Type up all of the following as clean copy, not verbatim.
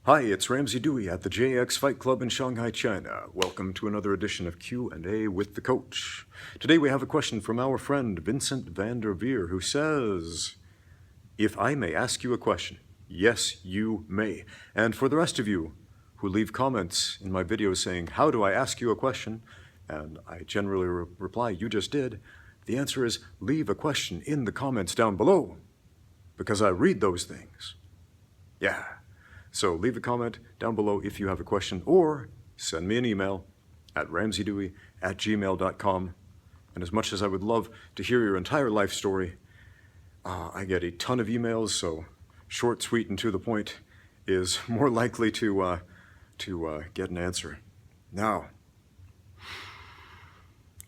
Hi, it's Ramsey Dewey at the JX Fight Club in Shanghai, China. Welcome to another edition of Q&A with the Coach. Today we have a question from our friend Vincent van der Veer, who says, if I may ask you a question. Yes, you may. And for the rest of you who leave comments in my videos saying, how do I ask you a question? And I generally reply, you just did. The answer is, leave a question in the comments down below, because I read those things. Yeah. So leave a comment down below if you have a question, or send me an email at ramseydewey@gmail.com. And as much as I would love to hear your entire life story, I get a ton of emails, so short, sweet, and to the point is more likely to get an answer. Now,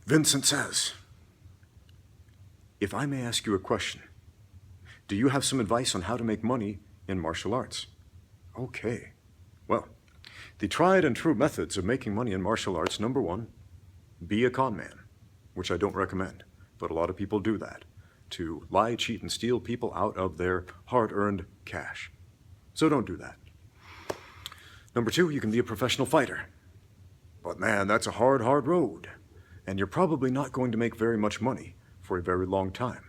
Vincent says, if I may ask you a question, do you have some advice on how to make money in martial arts? Okay, well, the tried and true methods of making money in martial arts, number one, be a con man, which I don't recommend, but a lot of people do that, to lie, cheat, and steal people out of their hard-earned cash. So don't do that. Number two, you can be a professional fighter. But man, that's a hard road, and you're probably not going to make very much money for a very long time.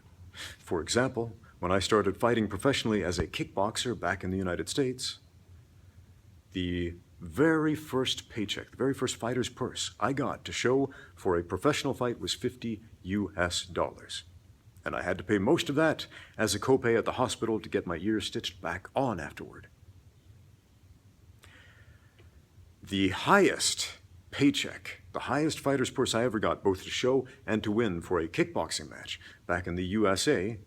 For example, when I started fighting professionally as a kickboxer back in the United States, the very first paycheck, the very first fighter's purse I got to show for a professional fight was $50 US. And I had to pay most of that as a copay at the hospital to get my ears stitched back on afterward. The highest paycheck, the highest fighter's purse I ever got, both to show and to win for a kickboxing match back in the USA,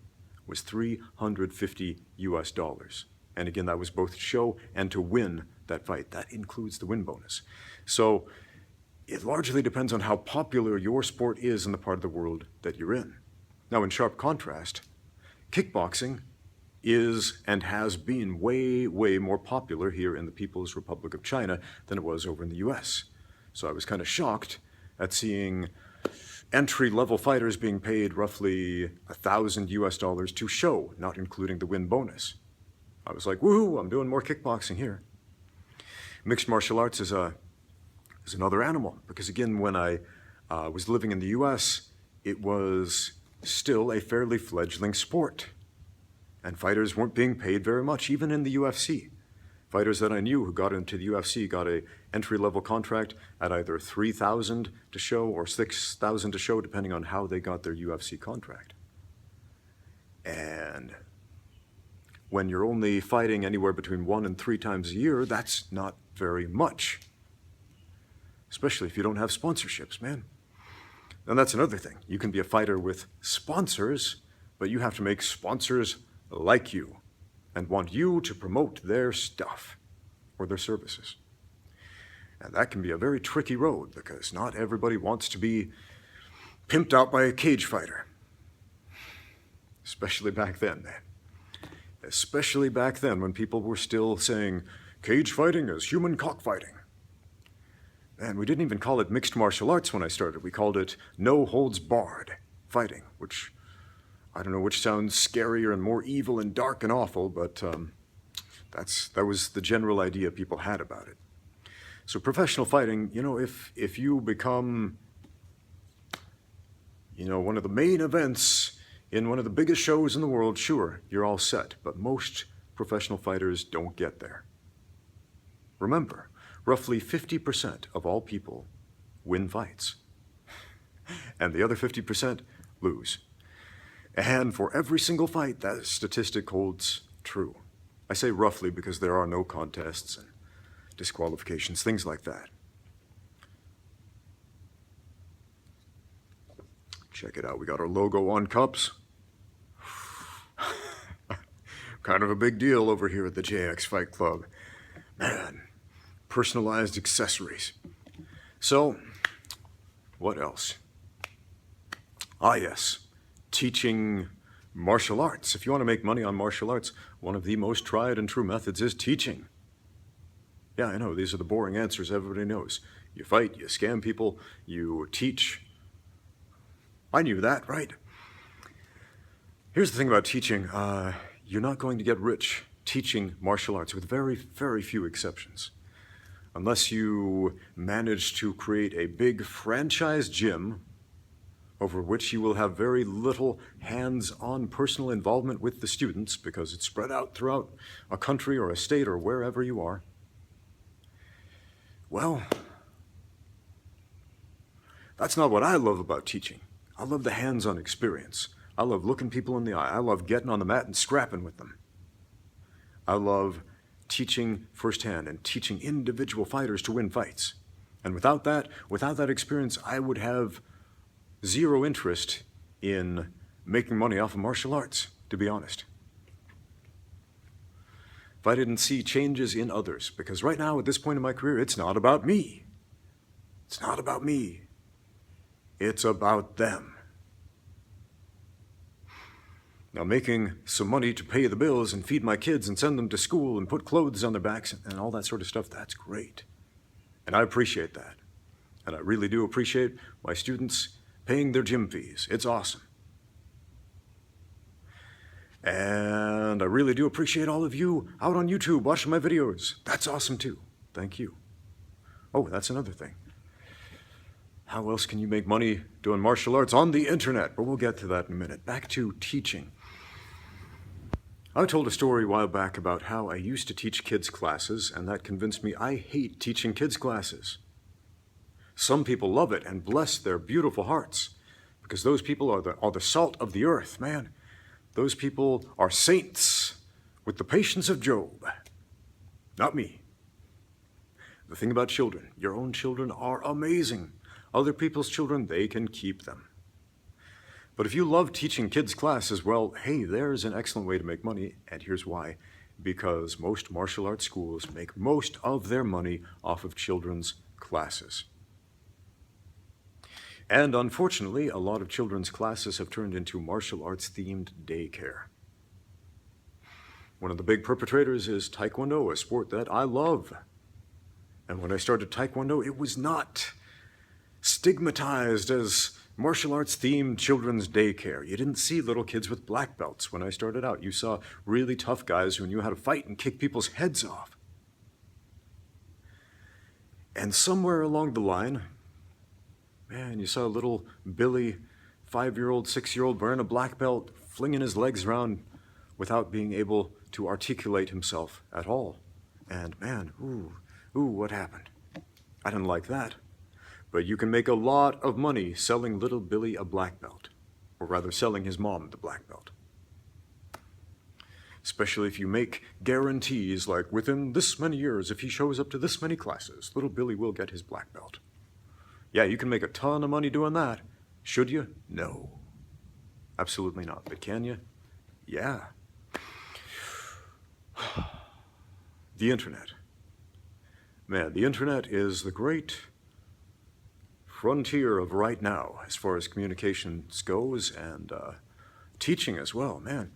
was $350 US. And again, that was both to show and to win that fight. That includes the win bonus. So it largely depends on how popular your sport is in the part of the world that you're in. Now, in sharp contrast, kickboxing is and has been way more popular here in the People's Republic of China than it was over in the US. So I was kind of shocked at seeing entry-level fighters being paid roughly $1,000 US to show, not including the win bonus. I was like, woohoo, I'm doing more kickboxing here. Mixed martial arts is another animal, because again, when I was living in the US, it was still a fairly fledgling sport. And fighters weren't being paid very much, even in the UFC. Fighters that I knew who got into the UFC got a entry-level contract at either $3,000 to show or $6,000 to show, depending on how they got their UFC contract. And when you're only fighting anywhere between 1 and 3 times a year, that's not very much. Especially if you don't have sponsorships, man. And that's another thing. You can be a fighter with sponsors, but you have to make sponsors like you and want you to promote their stuff or their services. And that can be a very tricky road, because not everybody wants to be pimped out by a cage fighter. Especially back then, man. Especially back then, when people were still saying, cage fighting is human cockfighting. And we didn't even call it mixed martial arts when I started. We called it no-holds-barred fighting, which, I don't know which sounds scarier and more evil and dark and awful, but that was the general idea people had about it. So professional fighting, you know, if you become, you know, one of the main events in one of the biggest shows in the world, sure, you're all set, but most professional fighters don't get there. Remember, roughly 50% of all people win fights, and the other 50% lose. And for every single fight, that statistic holds true. I say roughly because there are no contests and disqualifications, things like that. Check it out, we got our logo on cups. Kind of a big deal over here at the JX Fight Club. Man, personalized accessories. So, what else? Ah yes, teaching martial arts. If you want to make money on martial arts, one of the most tried and true methods is teaching. Yeah, I know, these are the boring answers everybody knows. You fight, you scam people, you teach. I knew that, right? Here's the thing about teaching. You're not going to get rich teaching martial arts, with very, very few exceptions. Unless you manage to create a big franchise gym over which you will have very little hands-on personal involvement with the students because it's spread out throughout a country or a state or wherever you are. Well, that's not what I love about teaching. I love the hands-on experience. I love looking people in the eye. I love getting on the mat and scrapping with them. I love teaching firsthand and teaching individual fighters to win fights. And without that experience, I would have zero interest in making money off of martial arts, to be honest. If I didn't see changes in others, because right now at this point in my career, it's not about me. It's not about me. It's about them. Now, making some money to pay the bills and feed my kids and send them to school and put clothes on their backs and all that sort of stuff, that's great. And I appreciate that. And I really do appreciate my students paying their gym fees. It's awesome. And I really do appreciate all of you out on YouTube watching my videos. That's awesome too. Thank you. Oh, that's another thing. How else can you make money doing martial arts on the internet? But we'll get to that in a minute. Back to teaching. I told a story a while back about how I used to teach kids classes, and that convinced me I hate teaching kids classes. Some people love it, and bless their beautiful hearts, because those people are the salt of the earth, man. Those people are saints with the patience of Job. Not me. The thing about children, your own children are amazing. Other people's children, they can keep them. But if you love teaching kids classes, well, hey, there's an excellent way to make money, and here's why. Because most martial arts schools make most of their money off of children's classes. And unfortunately, a lot of children's classes have turned into martial arts-themed daycare. One of the big perpetrators is Taekwondo, a sport that I love. And when I started Taekwondo, it was not stigmatized as martial arts-themed children's daycare. You didn't see little kids with black belts when I started out. You saw really tough guys who knew how to fight and kick people's heads off. And somewhere along the line, man, you saw little Billy, 5-year-old, 6-year-old, wearing a black belt, flinging his legs around without being able to articulate himself at all. And man, what happened? I didn't like that. But you can make a lot of money selling little Billy a black belt, or rather selling his mom the black belt. Especially if you make guarantees like within this many years, if he shows up to this many classes, little Billy will get his black belt. Yeah, you can make a ton of money doing that. Should you? No. Absolutely not. But can you? Yeah. The internet. Man, the internet is the great frontier of right now as far as communications goes, and teaching as well, man.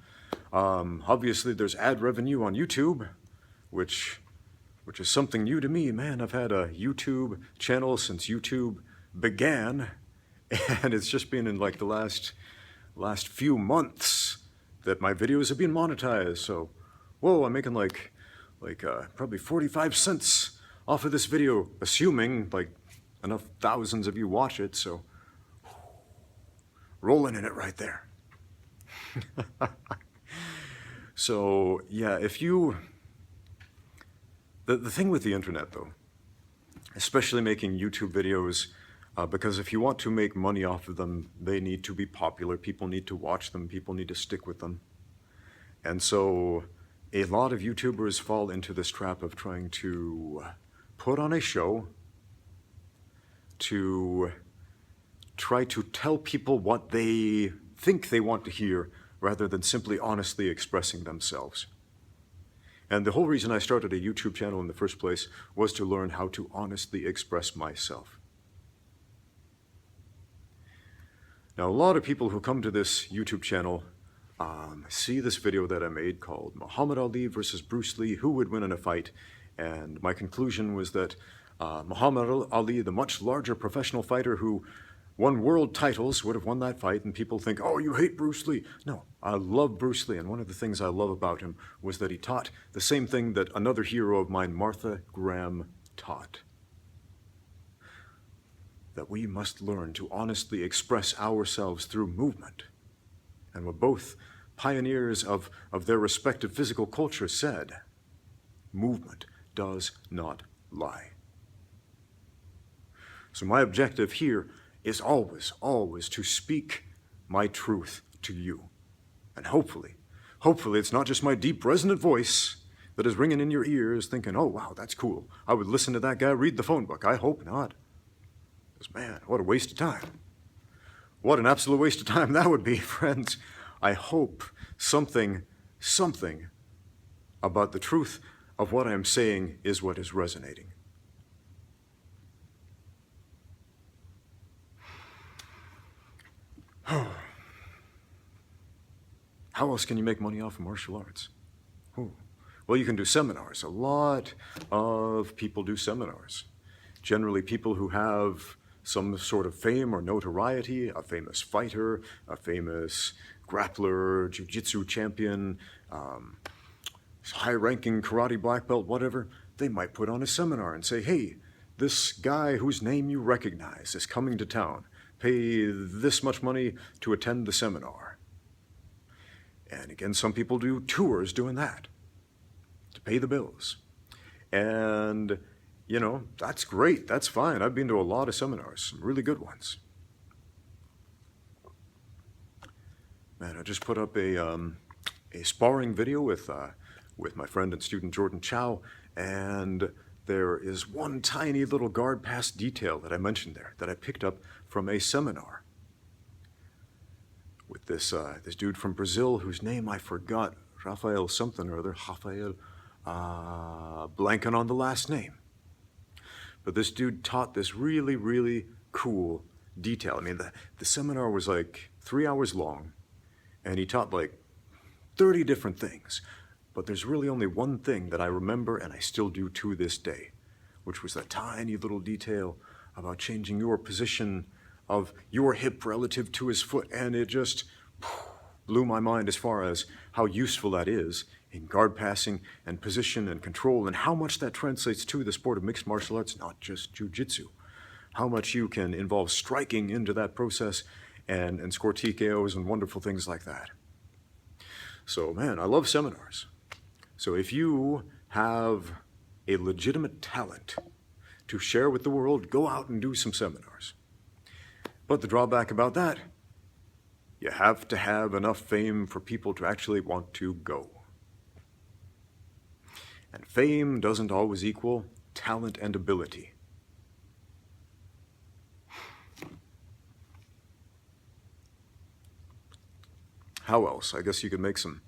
Obviously, there's ad revenue on YouTube, which is something new to me, man. I've had a YouTube channel since YouTube began, and it's just been in like the last few months that my videos have been monetized. So, whoa, I'm making like probably 45 cents off of this video, assuming like enough thousands of you watch it, so rolling in it right there. So, yeah, if you... The thing with the internet, though, especially making YouTube videos, because if you want to make money off of them, they need to be popular. People need to watch them. People need to stick with them. And so a lot of YouTubers fall into this trap of trying to put on a show to try to tell people what they think they want to hear rather than simply honestly expressing themselves. And the whole reason I started a YouTube channel in the first place was to learn how to honestly express myself. Now, a lot of people who come to this YouTube channel see this video that I made called Muhammad Ali versus Bruce Lee, who would win in a fight? And my conclusion was that Muhammad Ali, the much larger professional fighter who won world titles would have won that fight, and people think, oh, you hate Bruce Lee. No, I love Bruce Lee, and one of the things I love about him was that he taught the same thing that another hero of mine, Martha Graham, taught. That we must learn to honestly express ourselves through movement. And what both pioneers of their respective physical cultures said, movement does not lie. So my objective here is always, always to speak my truth to you. And hopefully it's not just my deep resonant voice that is ringing in your ears thinking, oh, wow, that's cool. I would listen to that guy read the phone book. I hope not. Because, man, what a waste of time. What an absolute waste of time that would be, friends. I hope something about the truth of what I'm saying is what is resonating. How else can you make money off of martial arts? Well, you can do seminars. A lot of people do seminars. Generally, people who have some sort of fame or notoriety, a famous fighter, a famous grappler, jiu-jitsu champion, high-ranking karate black belt, whatever, they might put on a seminar and say, hey, this guy whose name you recognize is coming to town. Pay this much money to attend the seminar. And again, some people do tours doing that to pay the bills. And, you know, that's great. That's fine. I've been to a lot of seminars, some really good ones. Man, I just put up a sparring video with my friend and student Jordan Chow, and there is one tiny little guard pass detail that I mentioned there that I picked up from a seminar with this dude from Brazil whose name I forgot, Rafael something or other, blanking on the last name. But this dude taught this really, really cool detail. I mean, the seminar was like 3 hours long, and he taught like 30 different things. But there's really only one thing that I remember and I still do to this day, which was that tiny little detail about changing your position of your hip relative to his foot. And it just blew my mind as far as how useful that is in guard passing and position and control, and how much that translates to the sport of mixed martial arts, not just jiu-jitsu. How much you can involve striking into that process and score TKOs and wonderful things like that. So, man, I love seminars. So if you have a legitimate talent to share with the world, go out and do some seminars. But the drawback about that, you have to have enough fame for people to actually want to go. And fame doesn't always equal talent and ability. How else? I guess you could make some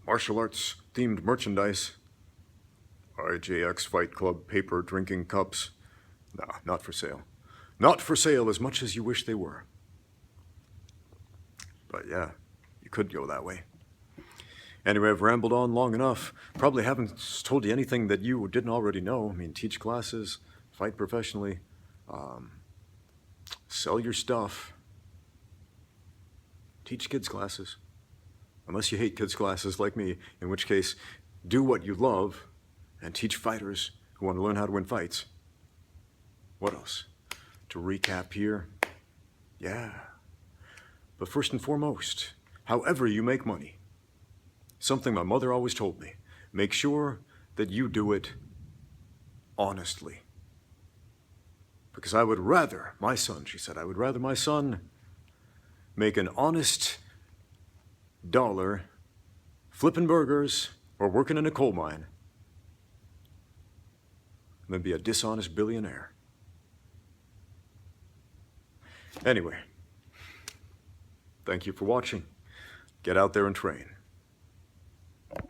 martial arts themed merchandise. IJX Fight Club paper drinking cups. No, not for sale. Not for sale as much as you wish they were. But yeah, you could go that way. Anyway, I've rambled on long enough. Probably haven't told you anything that you didn't already know. I mean, teach classes, fight professionally, sell your stuff, teach kids classes. Unless you hate kids classes like me, in which case, do what you love and teach fighters who want to learn how to win fights. What else? To recap here, yeah. But first and foremost, however you make money, something my mother always told me, make sure that you do it honestly. Because I would rather my son, she said, I would rather my son make an honest dollar flipping burgers or working in a coal mine than be a dishonest billionaire. Anyway, thank you for watching. Get out there and train.